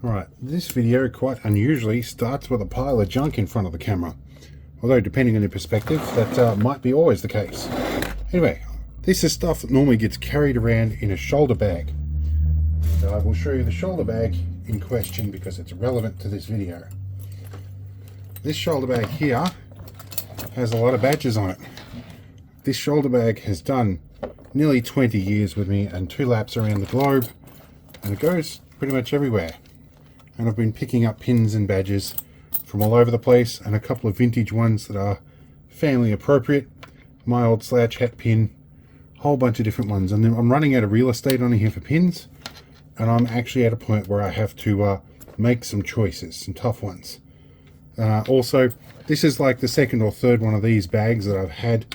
Alright, this video quite unusually starts with a pile of junk in front of the camera. Although depending on your perspective, that might be always the case. Anyway, this is stuff that normally gets carried around in a shoulder bag. And I will show you the shoulder bag in question because it's relevant to this video. This shoulder bag here has a lot of badges on it. This shoulder bag has done nearly 20 years with me and 2 laps around the globe, and it goes pretty much everywhere. And I've been picking up pins and badges from all over the place, and a couple of vintage ones that are family appropriate. My old slouch hat pin, a whole bunch of different ones. And then I'm running out of real estate on here for pins, and I'm actually at a point where I have to make some choices, some tough ones. Also, this is like the second or third one of these bags that I've had.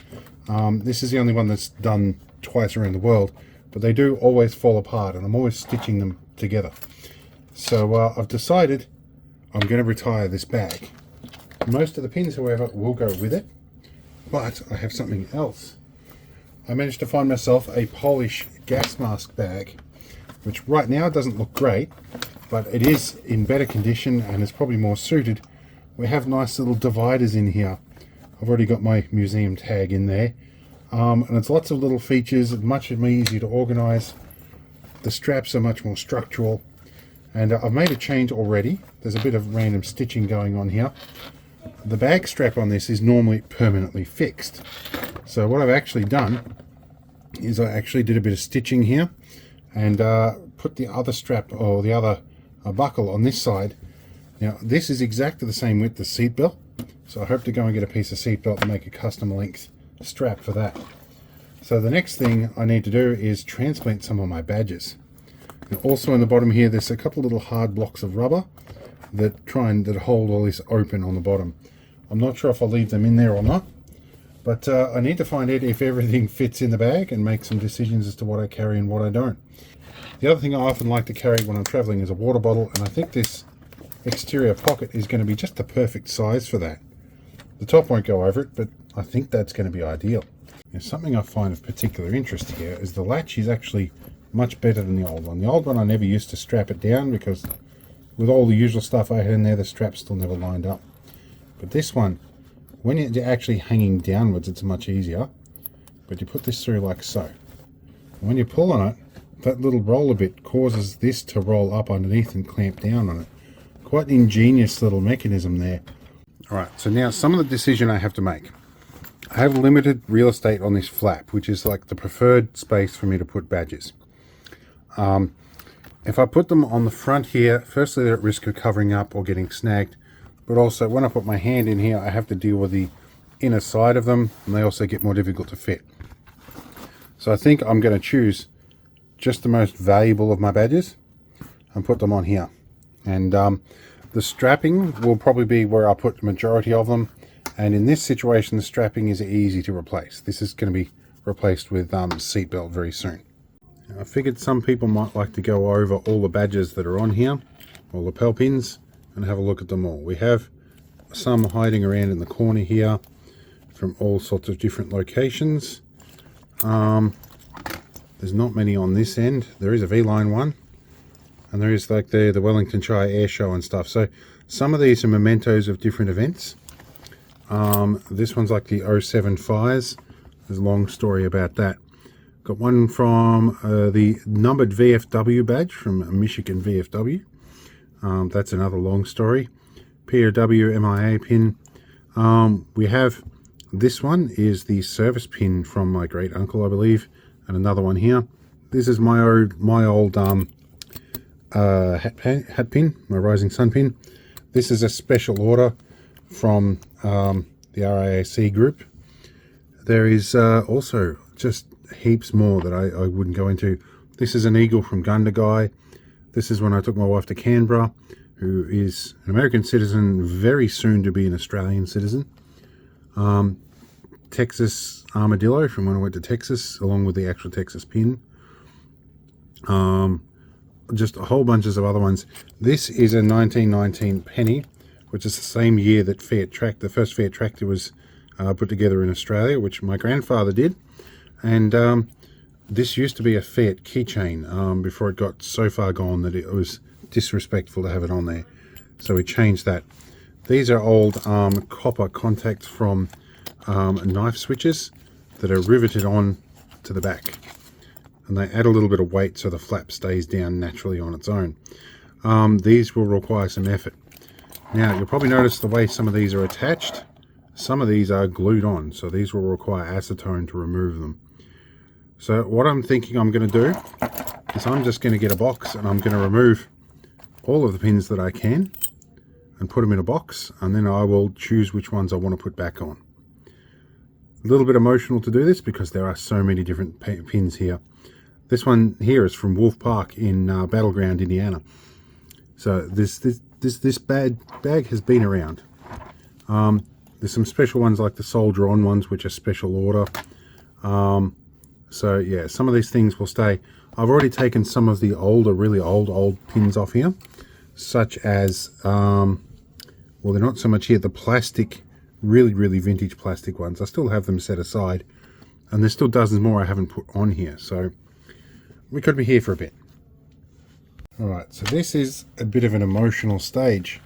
This is the only one that's done twice around the world, but they do always fall apart, and I'm always stitching them together. So I've decided I'm going to retire this bag. Most of the pins, however, will go with it, but I have something else. I managed to find myself a Polish gas mask bag, which right now doesn't look great, but it is in better condition and is probably more suited. We have nice little dividers in here. I've already got my museum tag in there, and it's lots of little features, much easier to organize. The straps are much more structural. And I've made a change already. There's a bit of random stitching going on here. The bag strap on this is normally permanently fixed. So what I've actually done is I actually did a bit of stitching here and put the other strap, or the other buckle on this side. Now this is exactly the same width as seat belt. So I hope to go and get a piece of seat belt and make a custom length strap for that. So the next thing I need to do is transplant some of my badges. And also in the bottom here, there's a couple of little hard blocks of rubber that hold all this open on the bottom. I'm not sure if I'll leave them in there or not, but I need to find out if everything fits in the bag and make some decisions as to what I carry and what I don't. The other thing I often like to carry when I'm traveling is a water bottle, and I think this exterior pocket is going to be just the perfect size for that. The top won't go over it, but I think that's going to be ideal. Now, something I find of particular interest here is the latch is actually much better than the old one. The old one I never used to strap it down because with all the usual stuff I had in there, the straps still never lined up. But this one, when you're actually hanging downwards, it's much easier. But you put this through like so. And when you pull on it, that little roller bit causes this to roll up underneath and clamp down on it. Quite an ingenious little mechanism there. Alright, so now some of the decision I have to make. I have limited real estate on this flap, which is like the preferred space for me to put badges. If I put them on the front here, firstly they're at risk of covering up or getting snagged, but also when I put my hand in here I have to deal with the inner side of them, and they also get more difficult to fit. So I think I'm going to choose just the most valuable of my badges and put them on here. And the strapping will probably be where I'll put the majority of them, and in this situation the strapping is easy to replace. This is going to be replaced with seatbelt very soon. I figured some people might like to go over all the badges that are on here, all the lapel pins, and have a look at them all. We have some hiding around in the corner here from all sorts of different locations. There's not many on this end. There is a V-line one, and there is like the Wellington Shire Air Show and stuff. So some of these are mementos of different events. This one's like the 07 fires. There's a long story about that. Got one from the numbered VFW badge from Michigan VFW. That's another long story. POW MIA pin. We have this one is the service pin from my great uncle, I believe, and another one here. This is my old hat pin, my Rising Sun pin. This is a special order from the RIAC group. There is also just heaps more that I wouldn't go into. This is an eagle from Gundagai. This is when I took my wife to Canberra, who is an American citizen, very soon to be an Australian citizen. Texas armadillo from when I went to Texas, along with the actual Texas pin. Just a whole bunches of other ones. This is a 1919 penny, which is the same year that the first Fiat tractor was put together in Australia, which my grandfather did. And This used to be a Fiat keychain before it got so far gone that it was disrespectful to have it on there. So we changed that. These are old copper contacts from knife switches that are riveted on to the back, and they add a little bit of weight so the flap stays down naturally on its own. These will require some effort. Now you'll probably notice the way some of these are attached. Some of these are glued on, so these will require acetone to remove them. So what I'm thinking I'm going to do is I'm just going to get a box and I'm going to remove all of the pins that I can and put them in a box, and then I will choose which ones I want to put back on. A little bit emotional to do this because there are so many different pins here. This one here is from Wolf Park in Battleground, Indiana. So this bag has been around. There's some special ones like the soldier on ones, which are special order. So yeah, some of these things will stay. I've already taken some of the older, really old pins off here, such as well, they're not so much here, the plastic, really vintage plastic ones. I still have them set aside, and there's still dozens more I haven't put on here, so we could be here for a bit. Alright, so this is a bit of an emotional stage.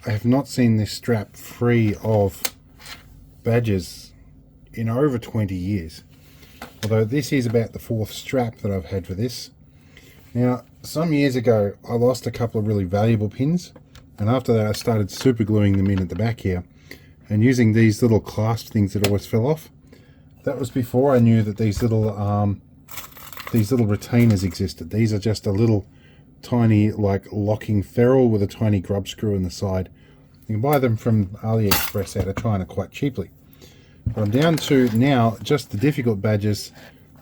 I have not seen this strap free of badges in over 20 years. Although this is about the 4th strap that I've had for this. Now, some years ago, I lost a couple of really valuable pins, and after that I started super gluing them in at the back here and using these little clasp things that always fell off. That was before I knew that these little retainers existed. These are just a little tiny, like, locking ferrule with a tiny grub screw in the side. You can buy them from AliExpress out of China quite cheaply. But I'm down to now just the difficult badges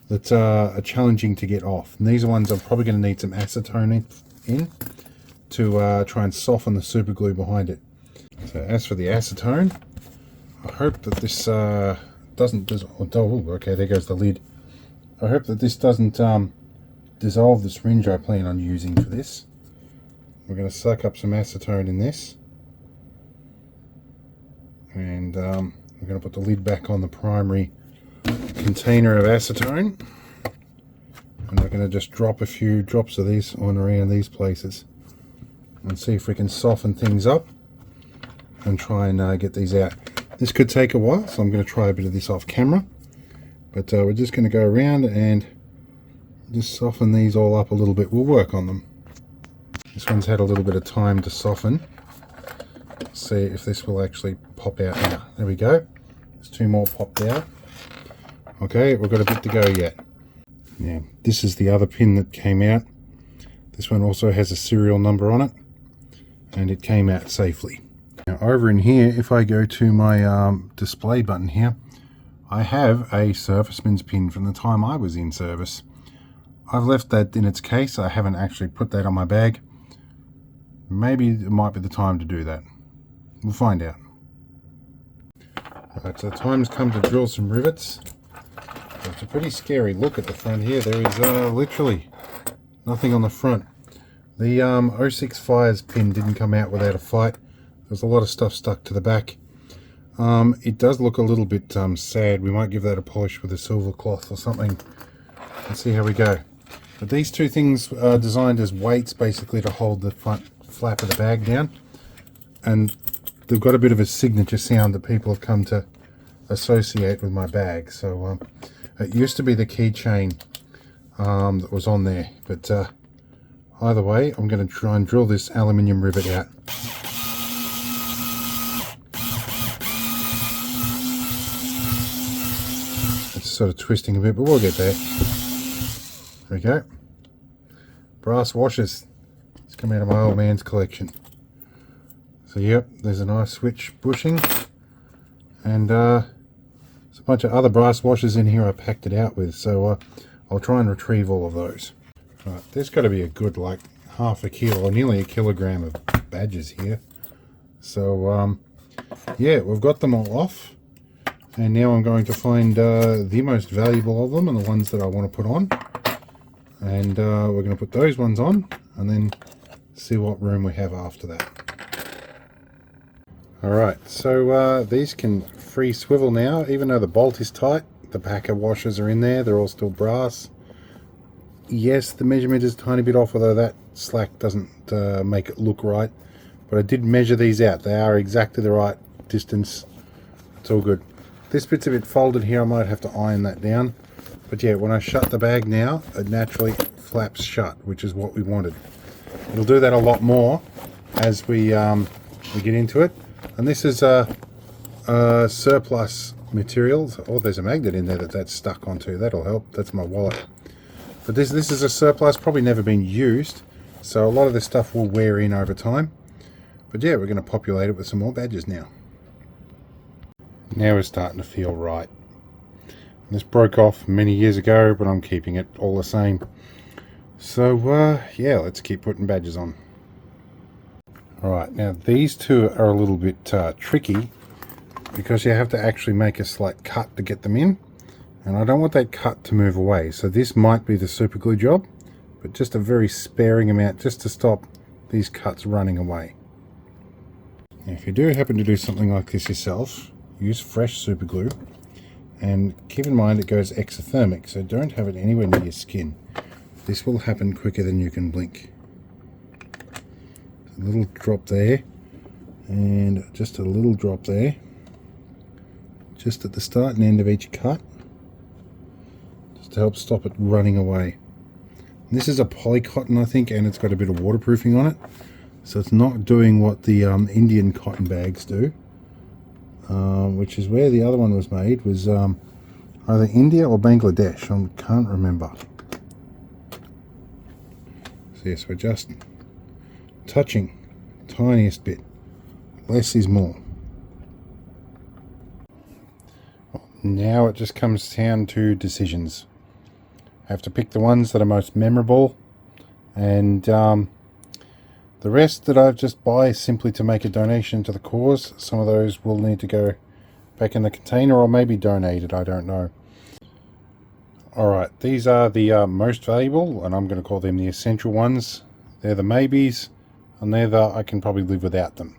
that are challenging to get off. And these are ones I'm probably going to need some acetone in to try and soften the super glue behind it. So as for the acetone, I hope that this doesn't okay, there goes the lid. I hope that this doesn't dissolve the syringe I plan on using for this. We're going to suck up some acetone in this, and we're going to put the lid back on the primary container of acetone, and we're going to just drop a few drops of this on around these places and see if we can soften things up and try and get these out. This could take a while, so I'm going to try a bit of this off camera, but we're just going to go around and just soften these all up a little bit. We'll work on them. This one's had a little bit of time to soften. Let's see if this will actually pop out now. There we go. There's 2 more popped out. Okay, we've got a bit to go yet. Now, this is the other pin that came out. This one also has a serial number on it, and it came out safely. Now, over in here, if I go to my display button here, I have a serviceman's pin from the time I was in service. I've left that in its case. I haven't actually put that on my bag. Maybe it might be the time to do that. We'll find out. Alright, so the time's come to drill some rivets. It's a pretty scary look at the front here. There is literally nothing on the front. The 06 Fires pin didn't come out without a fight. There's a lot of stuff stuck to the back. It does look a little bit sad. We might give that a polish with a silver cloth or something. Let's see how we go. But these 2 things are designed as weights, basically, to hold the front flap of the bag down. And they've got a bit of a signature sound that people have come to associate with my bag. So it used to be the keychain that was on there. But either way, I'm going to try and drill this aluminium rivet out. It's sort of twisting a bit, but we'll get there. There we go. Brass washers. It's come out of my old man's collection. So yep, there's a nice switch bushing, and there's a bunch of other brass washers in here I packed it out with, so I'll try and retrieve all of those. Right, there's got to be a good like half a kilo or nearly a kilogram of badges here. So yeah, we've got them all off, and now I'm going to find the most valuable of them and the ones that I want to put on, and we're going to put those ones on and then see what room we have after that. Alright, so these can free swivel now, even though the bolt is tight. The backer washers are in there, they're all still brass. Yes, the measurement is a tiny bit off, although that slack doesn't make it look right. But I did measure these out. They are exactly the right distance. It's all good. This bit's a bit folded here. I might have to iron that down. But yeah, when I shut the bag now, it naturally flaps shut, which is what we wanted. It'll do that a lot more as we get into it. And this is a surplus materials. Oh, there's a magnet in there that's stuck onto. That'll help. That's my wallet. But this is a surplus, probably never been used. So a lot of this stuff will wear in over time. But yeah, we're going to populate it with some more badges now. Now we're starting to feel right. This broke off many years ago, but I'm keeping it all the same. So yeah, let's keep putting badges on. Alright, now these two are a little bit tricky because you have to actually make a slight cut to get them in. And I don't want that cut to move away. So this might be the super glue job, but just a very sparing amount just to stop these cuts running away. Now, if you do happen to do something like this yourself, use fresh super glue. And keep in mind it goes exothermic, so don't have it anywhere near your skin. This will happen quicker than you can blink. A little drop there, and just a little drop there. Just at the start and end of each cut. Just to help stop it running away. And this is a polycotton, I think, and it's got a bit of waterproofing on it. So it's not doing what the Indian cotton bags do. Which is where the other one was made, was either India or Bangladesh. I can't remember. So yes, we're just touching the tiniest bit. Less is more. Now it just comes down to decisions. I have to pick the ones that are most memorable, and the rest that I just buy simply to make a donation to the cause. Some of those will need to go back in the container or maybe donated, I don't know. Alright, these are the most valuable, and I'm going to call them the essential ones. They're the maybes, and they're the I can probably live without them.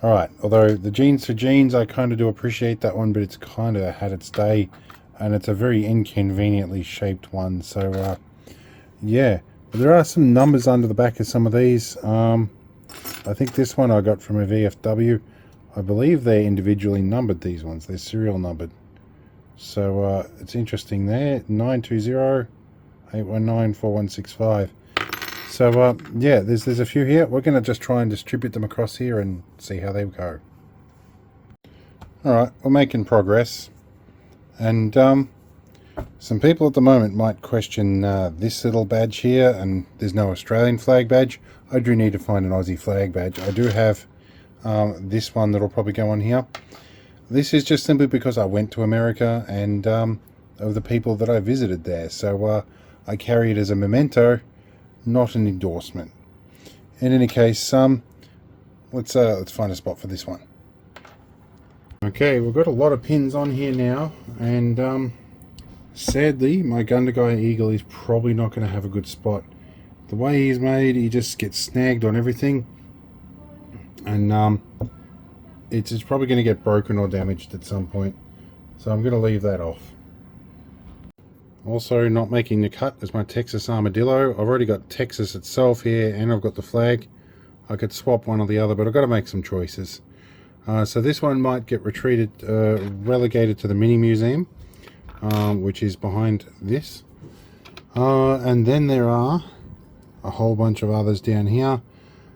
Alright, although the jeans for jeans, I kind of do appreciate that one, but it's kind of had its day, and it's a very inconveniently shaped one, so yeah. But there are some numbers under the back of some of these. I think this one I got from a VFW. I believe they're individually numbered, these ones. They're serial numbered. So it's interesting there. 920-819-4165. So yeah, there's a few here. We're going to just try and distribute them across here and see how they go. Alright, we're making progress. And some people at the moment might question this little badge here, and there's no Australian flag badge. I do need to find an Aussie flag badge. I do have this one that'll probably go on here. This is just simply because I went to America and of the people that I visited there. So I carry it as a memento, not an endorsement. In any case, let's find a spot for this one. Okay, we've got a lot of pins on here now, and sadly, my Gundagai Eagle is probably not going to have a good spot. The way he's made, he just gets snagged on everything, and it's probably going to get broken or damaged at some point. So I'm going to leave that off. Also, not making the cut is my Texas Armadillo. I've already got Texas itself here, and I've got the flag. I could swap one or the other, but I've got to make some choices. So this one might get relegated to the mini museum, which is behind this. And then there are a whole bunch of others down here.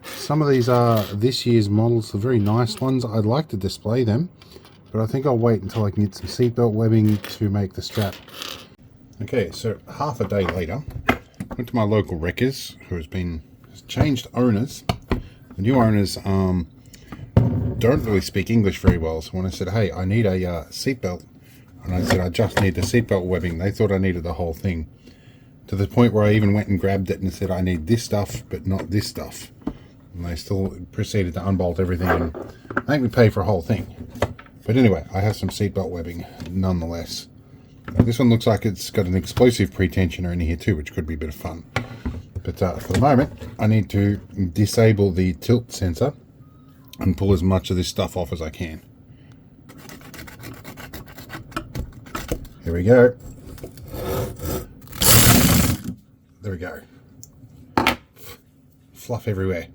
Some of these are this year's models, the very nice ones. I'd like to display them, but I think I'll wait until I can get some seatbelt webbing to make the strap. Okay, so half a day later, I went to my local wreckers, who has changed owners. The new owners don't really speak English very well, so when I said, hey, I need a seatbelt, and I said I just need the seatbelt webbing, they thought I needed the whole thing, to the point where I even went and grabbed it and said I need this stuff but not this stuff, and they still proceeded to unbolt everything and make me pay for a whole thing. But anyway, I have some seatbelt webbing nonetheless. This one looks like it's got an explosive pretensioner in here too, which could be a bit of fun. But for the moment, I need to disable the tilt sensor and pull as much of this stuff off as I can. Here we go. There we go. fluff everywhere.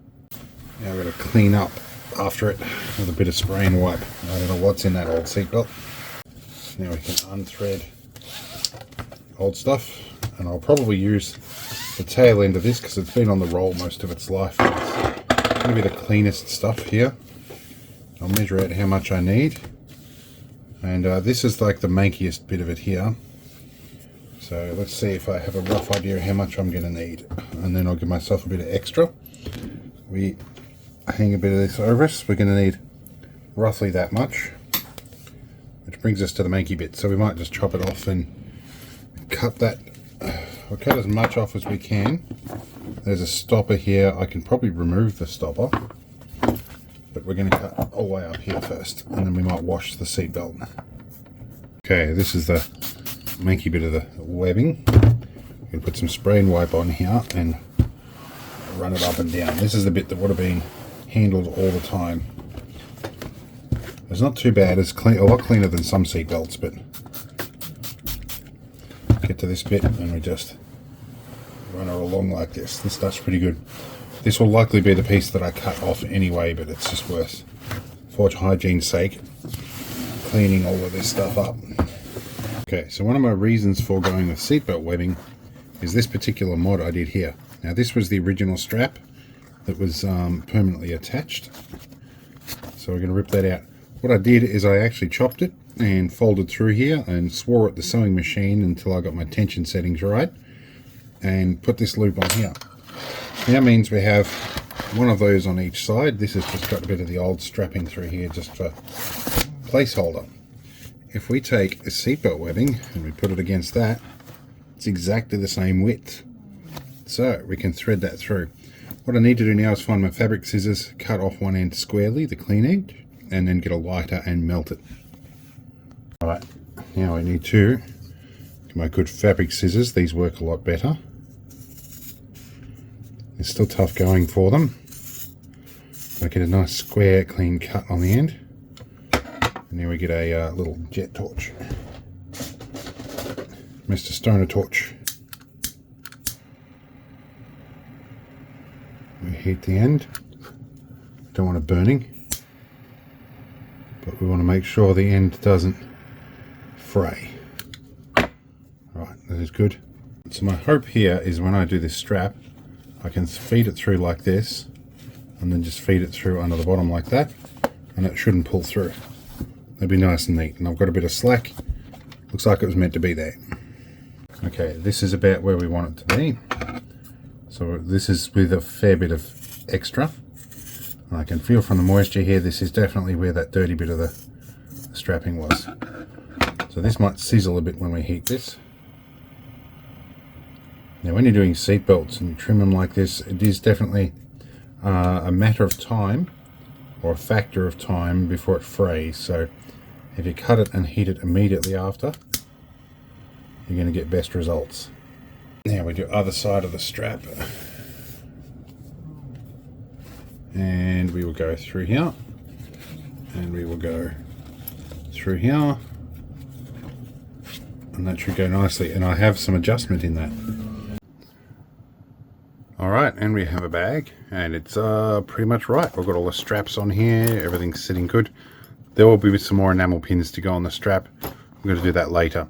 Now we're going to clean up after it with a bit of spray and wipe. I don't know what's in that old seatbelt. Now we can unthread old stuff, and I'll probably use the tail end of this because it's been on the roll most of its life. It's going to be the cleanest stuff here. I'll measure out how much I need, and this is like the mankiest bit of it here. So let's see if I have a rough idea of how much I'm going to need, and then I'll give myself a bit of extra. We hang a bit of this over us. We're going to need roughly that much, which brings us to the manky bit. So we might just chop it off and cut that. We'll cut as much off as we can. There's a stopper here. I can probably remove the stopper, but we're going to cut all the way up here first, and then we might wash the seat belt. Okay, this is the manky bit of the webbing. We can put some spray and wipe on here and run it up and down. This is the bit that would have been handled all the time. It's not too bad. It's clean, a lot cleaner than some seat belts, but get to this bit and we just run her along like this. This stuff's pretty good. This will likely be the piece that I cut off anyway, but it's just worth, for hygiene's sake, cleaning all of this stuff up. Okay, so one of my reasons for going with seatbelt webbing is this particular mod I did here. Now this was the original strap that was permanently attached. So we're going to rip that out. What I did is I actually chopped it and folded through here and swore at the sewing machine until I got my tension settings right, and put this loop on here. Now means we have one of those on each side. This has just got a bit of the old strapping through here just for placeholder. If we take a seatbelt webbing and we put it against that, it's exactly the same width. So we can thread that through. What I need to do now is find my fabric scissors, cut off one end squarely, the clean edge, and then get a lighter and melt it. Alright, now I need to get my good fabric scissors. These work a lot better. It's still tough going for them. I get a nice square clean cut on the end. And then we get a little jet torch. Mr. Stoner torch. We heat the end. Don't want it burning, but we want to make sure the end doesn't fray. Right, that is good. So my hope here is when I do this strap, I can feed it through like this, and then just feed it through under the bottom like that, and it shouldn't pull through. That'd be nice and neat. And I've got a bit of slack. Looks like it was meant to be there. Okay, this is about where we want it to be. So this is with a fair bit of extra. And I can feel from the moisture here, this is definitely where that dirty bit of the strapping was. So this might sizzle a bit when we heat this. Now when you're doing seat belts and trim them like this, it is definitely a matter of time, or a factor of time, before it frays. So if you cut it and heat it immediately after, you're going to get best results. Now we do other side of the strap, and we will go through here, and we will go through here, and that should go nicely. And I have some adjustment in that. Alright, and we have a bag, and it's pretty much right. I've got all the straps on here, everything's sitting good. There will be some more enamel pins to go on the strap. I'm going to do that later.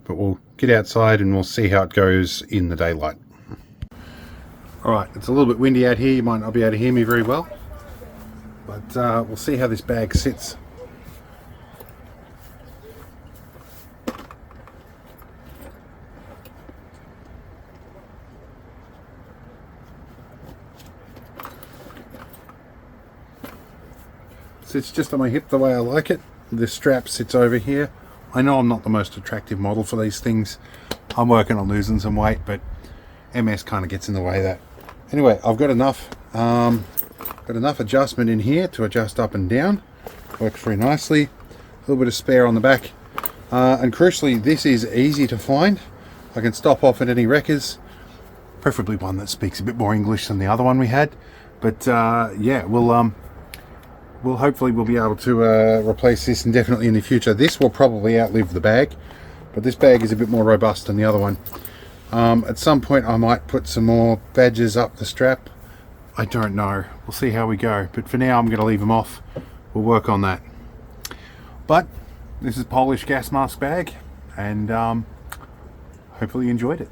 But we'll get outside and we'll see how it goes in the daylight. Alright, it's a little bit windy out here. You might not be able to hear me very well. But we'll see how this bag sits. Sits just on my hip the way I like it. The strap sits over here. I know I'm not the most attractive model for these things. I'm working on losing some weight, but MS kind of gets in the way of that. Anyway, I've got enough adjustment in here to adjust up and down. Works very nicely. A little bit of spare on the back. And crucially, this is easy to find. I can stop off at any wreckers, preferably one that speaks a bit more English than the other one we had. But yeah, we'll hopefully be able to replace this indefinitely in the future. This will probably outlive the bag, but this bag is a bit more robust than the other one. At some point I might put some more badges up the strap. I don't know. We'll see how we go. But for now, I'm going to leave them off. We'll work on that. But this is Polish gas mask bag, and hopefully you enjoyed it.